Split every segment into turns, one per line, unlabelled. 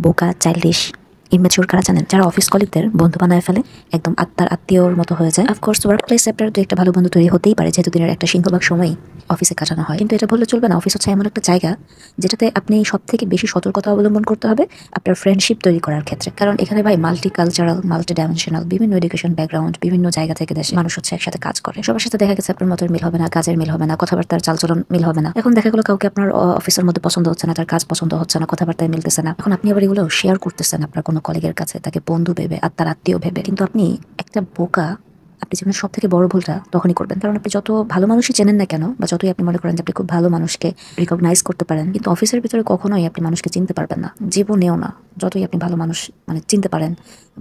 বোকা, childish, immature কারা জানেন? যারা অফিস কলিগদের বন্ধু বানায় ফেলে, একদম আত্মার আত্মীয়র মতো হয়ে যায়। অফকোর্স ওয়ার্ক প্লেসে আপনার দু একটা ভালো বন্ধু তৈরি হতেই পারে, যেহেতু দিনের একটা সিংহভাগ সময়ই অফিসে কাটানো হয়। কিন্তু এটা বললে চলবে না, অফিস হচ্ছে এমন একটা জায়গা যেটাতে আপনি সব থেকে বেশি সতর্কতা অবলম্বন করতে হবে আপনার ফ্রেন্ডশিপ তৈরি করার ক্ষেত্রে। কারণ এখানে ভাই মাল্টি কালচারাল, মাল্টি ডাইমেনশনাল, বিভিন্ন এডুকেশন ব্যাকগ্রাউন্ড, বিভিন্ন জায়গা থেকে দেশে মানুষ হচ্ছে একসাথে কাজ করে। সবার সাথে দেখা গেছে আপনার মতের মিল হবে না, কাজের মিল হবে না, কথাবার্তার চালচলন মিল হবে না। এখন দেখা গেলো কাউকে আপনার অফিসের মধ্যে পছন্দ হচ্ছে না, তার কাজ পছন্দ হচ্ছে না, কথাবার্তায় মিলতেছে না। এখন আপনি আবার এগুলো শেয়ার করতেছেন আপনার কোনো কলিগের কাছে, তাকে বন্ধু ভেবে আর তার আত্মীয় ভেবে। কিন্তু আপনি একটা বোকা। আপনি জীবনের সব থেকে বড় ভুলটা তখনই করবেন, কারণ আপনি যত ভালো মানুষই চেনেন না কেন, বা যতই আপনি মনে করেন যে আপনি খুব ভালো মানুষকে রিকগনাইজ করতে পারেন, কিন্তু অফিসের ভিতরে কখনোই আপনি মানুষকে চিনতে পারবেন না, জীবনেও না। যতই আপনি ভালো মানুষ চিনতে পারেন,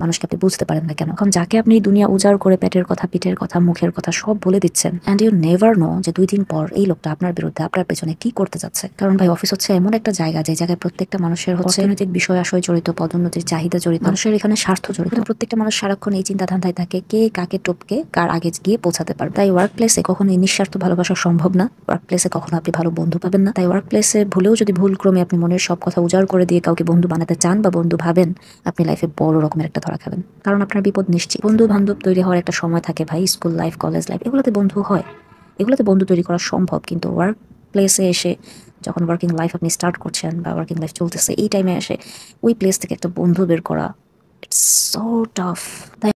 মানুষকে আপনি বুঝতে পারেন না কেন। এখন যাকে আপনি দুনিয়া উজাড় করে পেটের কথা, পিঠের কথা, মুখের কথা সব বলে দিচ্ছেন, অ্যান্ড ইউ নেভার নো যে 2 দিন পর এই লোকটা আপনার বিরুদ্ধে, আপনার পেছনে কি করতে যাচ্ছে। কারণ ভাই অফিস হচ্ছে এমন একটা জায়গা যে জায়গায় প্রত্যেকটা মানুষের হচ্ছে অর্থনৈতিক বিষয় আশয় জড়িত, পদোন্নতির চাহিদা জড়িত, মানুষের এখানে স্বার্থ জড়িত। প্রত্যেকটা মানুষ সারাক্ষণ এই চিন্তা ধান্ধায় থাকে, কে কাকে টপকে কার আগে গিয়ে পৌঁছাতে পারবে। তাই ওয়ার্ক প্লেসে কখনো নিঃস্বার্থ ভালোবাসা সম্ভব না। ওয়ার্ক প্লেসে কখনো আপনি ভালো বন্ধু পাবেন না। তাই ওয়ার্ক প্লেসে ভুলেও যদি ভুল ক্রমে আপনি মনের সব কথা উজাড় করে দিয়ে কাউকে বন্ধু বানাতে চান বা বন্ধু ভাবেন, আপনি লাইফে বড় রকমের একটা ধরা খাবেন। কারণ আপনার বিপদ নিশ্চিত। বন্ধু বান্ধব তৈরি হওয়ার একটা সময় থাকে ভাই, স্কুল লাইফ, কলেজ লাইফ, এগুলোতে বন্ধু হয়, এগুলোতে বন্ধু তৈরি করা সম্ভব। কিন্তু ওয়ার্ক প্লেসে এসে যখন ওয়ার্কিং লাইফ আপনি স্টার্ট করছেন বা ওয়ার্কিং লাইফ চলতেছে, এই টাইমে এসে ওই প্লেস থেকে একটা বন্ধু বের করা, ইটস সো টাফ।